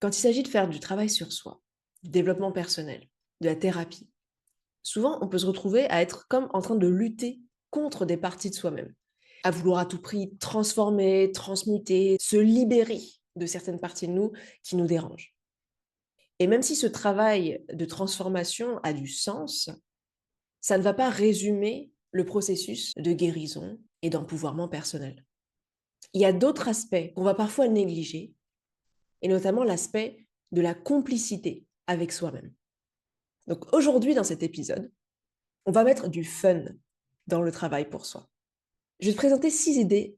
Quand il s'agit de faire du travail sur soi, du développement personnel, de la thérapie, souvent on peut se retrouver à être comme en train de lutter contre des parties de soi-même, à vouloir à tout prix transformer, transmuter, se libérer de certaines parties de nous qui nous dérangent. Et même si ce travail de transformation a du sens, ça ne va pas résumer le processus de guérison et d'empouvoirment personnel. Il y a d'autres aspects qu'on va parfois négliger, et notamment l'aspect de la complicité avec soi-même. Donc aujourd'hui, dans cet épisode, on va mettre du fun dans le travail pour soi. Je vais te présenter 6 idées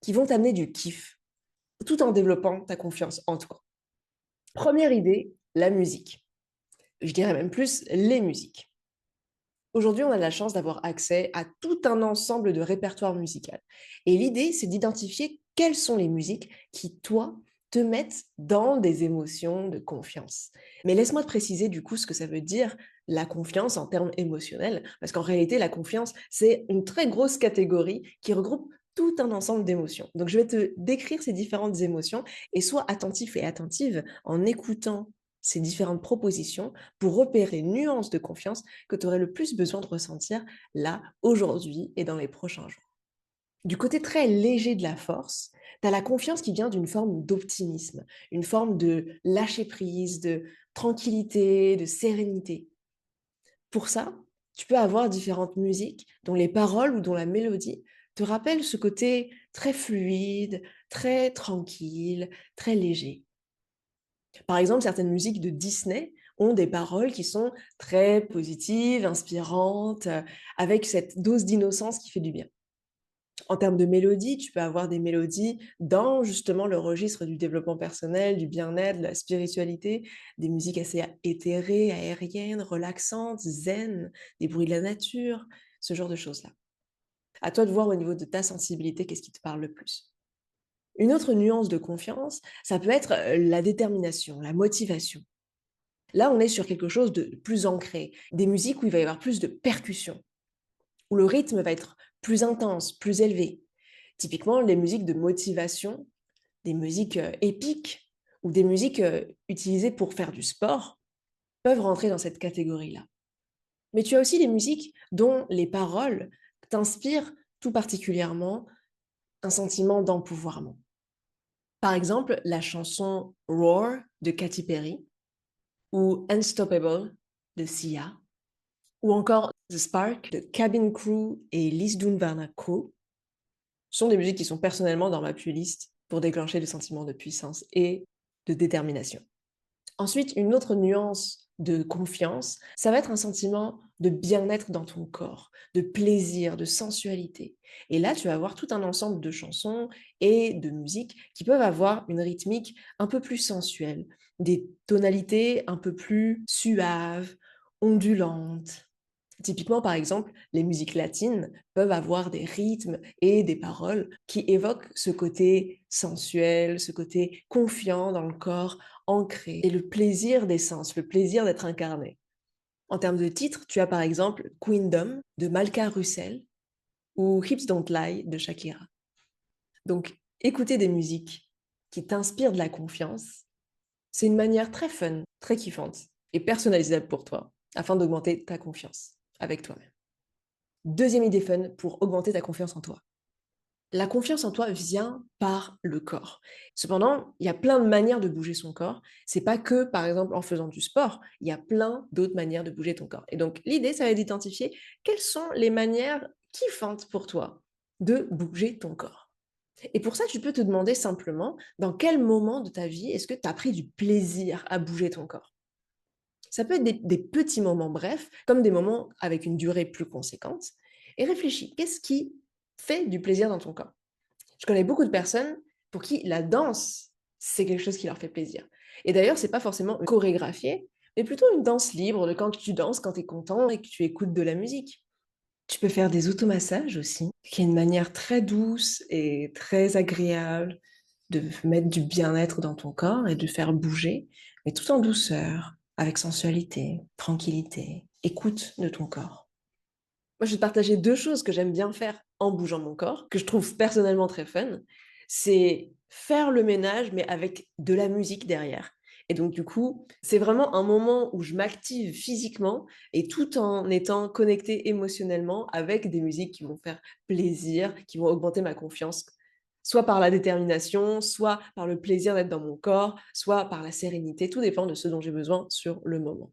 qui vont t'amener du kiff, tout en développant ta confiance en toi. Première idée, la musique. Je dirais même plus les musiques. Aujourd'hui, on a la chance d'avoir accès à tout un ensemble de répertoires musicaux. Et l'idée, c'est d'identifier quelles sont les musiques qui, toi, te mettent dans des émotions de confiance. Mais laisse-moi te préciser du coup ce que ça veut dire la confiance en termes émotionnels, parce qu'en réalité, la confiance, c'est une très grosse catégorie qui regroupe tout un ensemble d'émotions. Donc, je vais te décrire ces différentes émotions et sois attentif et attentive en écoutant ces différentes propositions pour repérer une nuance de confiance que tu aurais le plus besoin de ressentir là, aujourd'hui et dans les prochains jours. Du côté très léger de la force, tu as la confiance qui vient d'une forme d'optimisme, une forme de lâcher prise, de tranquillité, de sérénité. Pour ça, tu peux avoir différentes musiques dont les paroles ou dont la mélodie te rappellent ce côté très fluide, très tranquille, très léger. Par exemple, certaines musiques de Disney ont des paroles qui sont très positives, inspirantes, avec cette dose d'innocence qui fait du bien. En termes de mélodie, tu peux avoir des mélodies dans justement le registre du développement personnel, du bien-être, de la spiritualité, des musiques assez éthérées, aériennes, relaxantes, zen, des bruits de la nature, ce genre de choses-là. À toi de voir au niveau de ta sensibilité qu'est-ce qui te parle le plus. Une autre nuance de confiance, ça peut être la détermination, la motivation. Là, on est sur quelque chose de plus ancré, des musiques où il va y avoir plus de percussions, où le rythme va être plus intense, plus élevé. Typiquement, les musiques de motivation, des musiques épiques ou des musiques utilisées pour faire du sport peuvent rentrer dans cette catégorie-là. Mais tu as aussi des musiques dont les paroles t'inspirent tout particulièrement un sentiment d'empouvoirment. Par exemple, la chanson Roar de Katy Perry ou Unstoppable de Sia ou encore The Spark de Cabin Crew et Liz Dunvarna Crew sont des musiques qui sont personnellement dans ma playlist pour déclencher le sentiment de puissance et de détermination. Ensuite, une autre nuance de confiance, ça va être un sentiment de bien-être dans ton corps, de plaisir, de sensualité. Et là, tu vas avoir tout un ensemble de chansons et de musiques qui peuvent avoir une rythmique un peu plus sensuelle, des tonalités un peu plus suaves, ondulantes. Typiquement, par exemple, les musiques latines peuvent avoir des rythmes et des paroles qui évoquent ce côté sensuel, ce côté confiant dans le corps, ancré, et le plaisir des sens, le plaisir d'être incarné. En termes de titres, tu as par exemple Queendom de Malka Russell ou Hips Don't Lie de Shakira. Donc, écouter des musiques qui t'inspirent de la confiance, c'est une manière très fun, très kiffante et personnalisable pour toi afin d'augmenter ta confiance avec toi-même. Deuxième idée fun pour augmenter ta confiance en toi. La confiance en toi vient par le corps. Cependant, il y a plein de manières de bouger son corps. C'est pas que, par exemple, en faisant du sport. Il y a plein d'autres manières de bouger ton corps. Et donc, l'idée, ça va être d'identifier quelles sont les manières kiffantes pour toi de bouger ton corps. Et pour ça, tu peux te demander simplement dans quel moment de ta vie est-ce que tu as pris du plaisir à bouger ton corps. Ça peut être des petits moments brefs, comme des moments avec une durée plus conséquente. Et réfléchis, qu'est-ce qui fait du plaisir dans ton corps? Je connais beaucoup de personnes pour qui la danse, c'est quelque chose qui leur fait plaisir. Et d'ailleurs, c'est pas forcément chorégraphié, mais plutôt une danse libre de quand tu danses, quand tu es content et que tu écoutes de la musique. Tu peux faire des automassages aussi, qui est une manière très douce et très agréable de mettre du bien-être dans ton corps et de faire bouger, mais tout en douceur, avec sensualité, tranquillité, écoute de ton corps. Moi, je vais te partager 2 choses que j'aime bien faire en bougeant mon corps, que je trouve personnellement très fun. C'est faire le ménage, mais avec de la musique derrière. Et donc, du coup, c'est vraiment un moment où je m'active physiquement et tout en étant connectée émotionnellement avec des musiques qui vont faire plaisir, qui vont augmenter ma confiance, soit par la détermination, soit par le plaisir d'être dans mon corps, soit par la sérénité. Tout dépend de ce dont j'ai besoin sur le moment.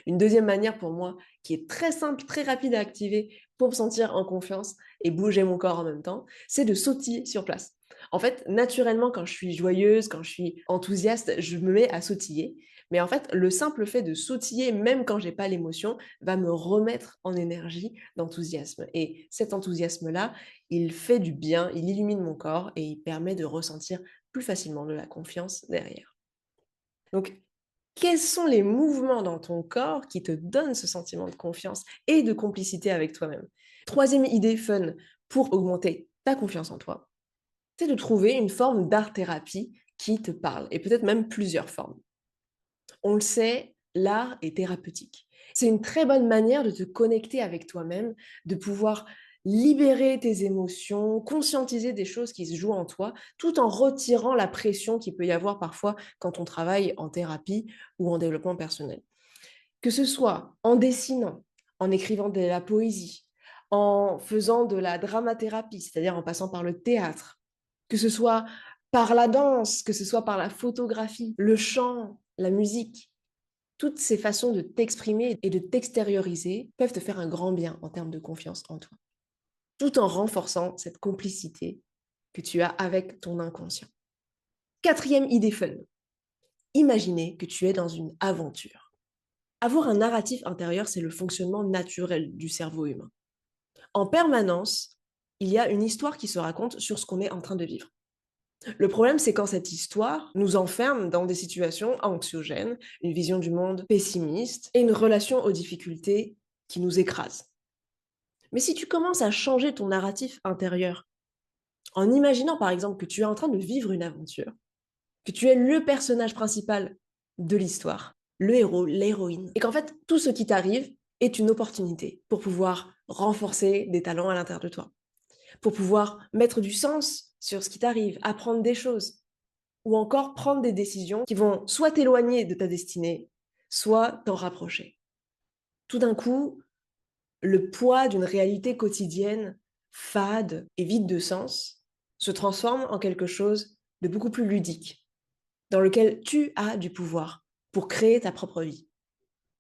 Une deuxième manière pour moi, qui est très simple, très rapide à activer pour me sentir en confiance et bouger mon corps en même temps, c'est de sautiller sur place. En fait, naturellement, quand je suis joyeuse, quand je suis enthousiaste, je me mets à sautiller. Mais en fait, le simple fait de sautiller, même quand j'ai pas l'émotion, va me remettre en énergie d'enthousiasme. Et cet enthousiasme-là, il fait du bien, il illumine mon corps et il permet de ressentir plus facilement de la confiance derrière. Donc, quels sont les mouvements dans ton corps qui te donnent ce sentiment de confiance et de complicité avec toi-même? Troisième idée fun pour augmenter ta confiance en toi, c'est de trouver une forme d'art-thérapie qui te parle, et peut-être même plusieurs formes. On le sait, l'art est thérapeutique. C'est une très bonne manière de te connecter avec toi-même, de pouvoir libérer tes émotions, conscientiser des choses qui se jouent en toi, tout en retirant la pression qu'il peut y avoir parfois quand on travaille en thérapie ou en développement personnel. Que ce soit en dessinant, en écrivant de la poésie, en faisant de la dramathérapie, c'est-à-dire en passant par le théâtre, que ce soit par la danse, que ce soit par la photographie, le chant, la musique, toutes ces façons de t'exprimer et de t'extérioriser peuvent te faire un grand bien en termes de confiance en toi, tout en renforçant cette complicité que tu as avec ton inconscient. Quatrième idée fun, imaginez que tu es dans une aventure. Avoir un narratif intérieur, c'est le fonctionnement naturel du cerveau humain. En permanence, il y a une histoire qui se raconte sur ce qu'on est en train de vivre. Le problème, c'est quand cette histoire nous enferme dans des situations anxiogènes, une vision du monde pessimiste et une relation aux difficultés qui nous écrase. Mais si tu commences à changer ton narratif intérieur, en imaginant par exemple que tu es en train de vivre une aventure, que tu es le personnage principal de l'histoire, le héros, l'héroïne, et qu'en fait tout ce qui t'arrive est une opportunité pour pouvoir renforcer des talents à l'intérieur de toi, pour pouvoir mettre du sens sur ce qui t'arrive, apprendre des choses, ou encore prendre des décisions qui vont soit t'éloigner de ta destinée, soit t'en rapprocher. Tout d'un coup, le poids d'une réalité quotidienne fade et vide de sens se transforme en quelque chose de beaucoup plus ludique, dans lequel tu as du pouvoir pour créer ta propre vie.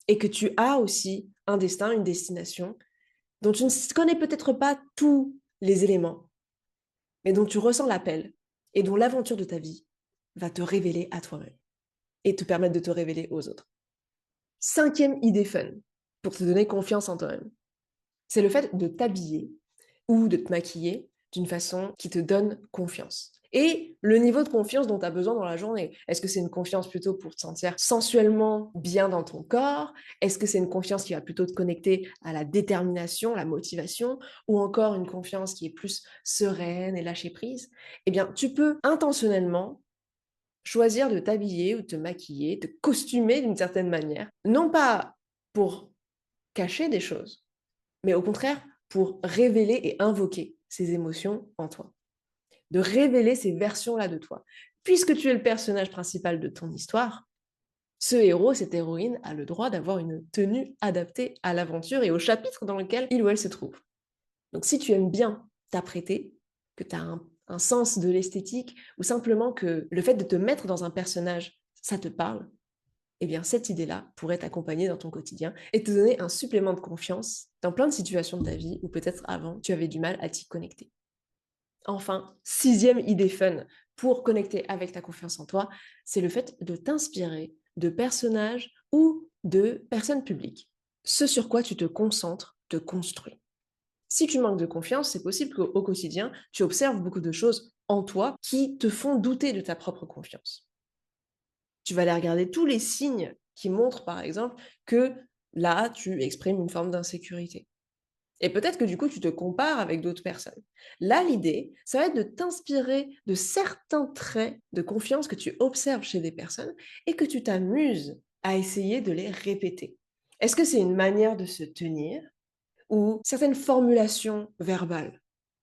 Et que tu as aussi un destin, une destination, dont tu ne connais peut-être pas tous les éléments, mais dont tu ressens l'appel et dont l'aventure de ta vie va te révéler à toi-même et te permettre de te révéler aux autres. Cinquième idée fun pour te donner confiance en toi-même, c'est le fait de t'habiller ou de te maquiller d'une façon qui te donne confiance. Et le niveau de confiance dont tu as besoin dans la journée. Est-ce que c'est une confiance plutôt pour te sentir sensuellement bien dans ton corps? Est-ce que c'est une confiance qui va plutôt te connecter à la détermination, la motivation? Ou encore une confiance qui est plus sereine et lâcher prise? Eh bien, tu peux intentionnellement choisir de t'habiller ou de te maquiller, te costumer d'une certaine manière, non pas pour cacher des choses, mais au contraire pour révéler et invoquer ces émotions en toi, de révéler ces versions-là de toi. Puisque tu es le personnage principal de ton histoire, ce héros, cette héroïne a le droit d'avoir une tenue adaptée à l'aventure et au chapitre dans lequel il ou elle se trouve. Donc si tu aimes bien t'apprêter, que tu as un sens de l'esthétique, ou simplement que le fait de te mettre dans un personnage, ça te parle, eh bien cette idée-là pourrait t'accompagner dans ton quotidien et te donner un supplément de confiance dans plein de situations de ta vie où peut-être avant tu avais du mal à t'y connecter. Enfin, sixième idée fun pour connecter avec ta confiance en toi, c'est le fait de t'inspirer de personnages ou de personnes publiques. Ce sur quoi tu te concentres te construit. Si tu manques de confiance, c'est possible qu'au quotidien, tu observes beaucoup de choses en toi qui te font douter de ta propre confiance. Tu vas aller regarder tous les signes qui montrent, par exemple, que là, tu exprimes une forme d'insécurité. Et peut-être que du coup, tu te compares avec d'autres personnes. Là, l'idée, ça va être de t'inspirer de certains traits de confiance que tu observes chez des personnes et que tu t'amuses à essayer de les répéter. Est-ce que c'est une manière de se tenir ou certaines formulations verbales?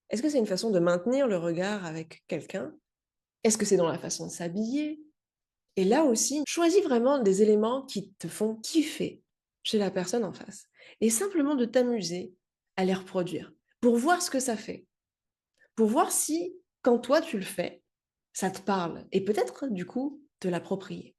Est-ce que c'est une façon de maintenir le regard avec quelqu'un? Est-ce que c'est dans la façon de s'habiller? Et là aussi, choisis vraiment des éléments qui te font kiffer chez la personne en face. Et simplement de t'amuser à les reproduire pour voir ce que ça fait. Pour voir si, quand toi tu le fais, ça te parle. Et peut-être, du coup, te l'approprier.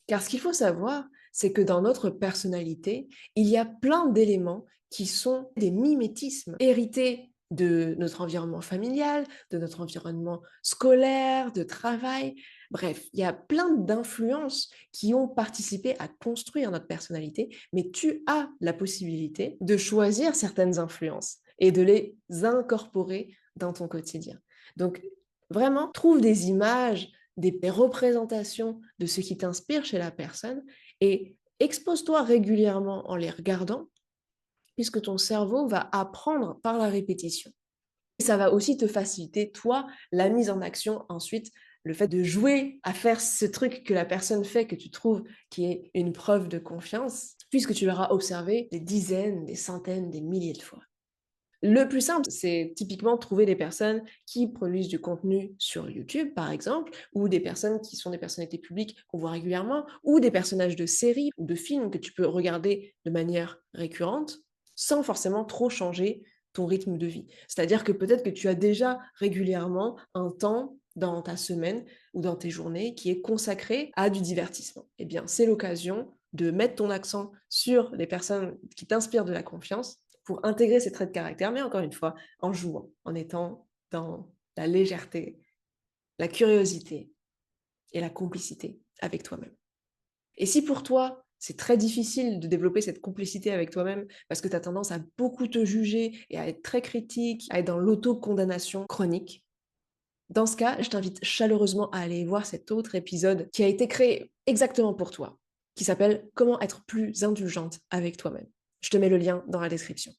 Car ce qu'il faut savoir, c'est que dans notre personnalité, il y a plein d'éléments qui sont des mimétismes hérités de notre environnement familial, de notre environnement scolaire, de travail. Bref, il y a plein d'influences qui ont participé à construire notre personnalité, mais tu as la possibilité de choisir certaines influences et de les incorporer dans ton quotidien. Donc, vraiment, trouve des images, des représentations de ce qui t'inspire chez la personne et expose-toi régulièrement en les regardant, puisque ton cerveau va apprendre par la répétition. Et ça va aussi te faciliter, toi, la mise en action ensuite, le fait de jouer à faire ce truc que la personne fait, que tu trouves qui est une preuve de confiance, puisque tu l'auras observé des dizaines, des centaines, des milliers de fois. Le plus simple, c'est typiquement trouver des personnes qui produisent du contenu sur YouTube, par exemple, ou des personnes qui sont des personnalités publiques qu'on voit régulièrement, ou des personnages de séries ou de films que tu peux regarder de manière récurrente, sans forcément trop changer ton rythme de vie. C'est-à-dire que peut-être que tu as déjà régulièrement un temps dans ta semaine ou dans tes journées qui est consacré à du divertissement. Eh bien, c'est l'occasion de mettre ton accent sur les personnes qui t'inspirent de la confiance pour intégrer ces traits de caractère, mais encore une fois, en jouant, en étant dans la légèreté, la curiosité et la complicité avec toi-même. Et si pour toi, c'est très difficile de développer cette complicité avec toi-même parce que tu as tendance à beaucoup te juger et à être très critique, à être dans l'auto-condamnation chronique, dans ce cas, je t'invite chaleureusement à aller voir cet autre épisode qui a été créé exactement pour toi, qui s'appelle Comment être plus indulgente avec toi-même. Je te mets le lien dans la description.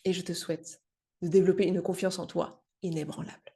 Et je te souhaite de développer une confiance en toi inébranlable.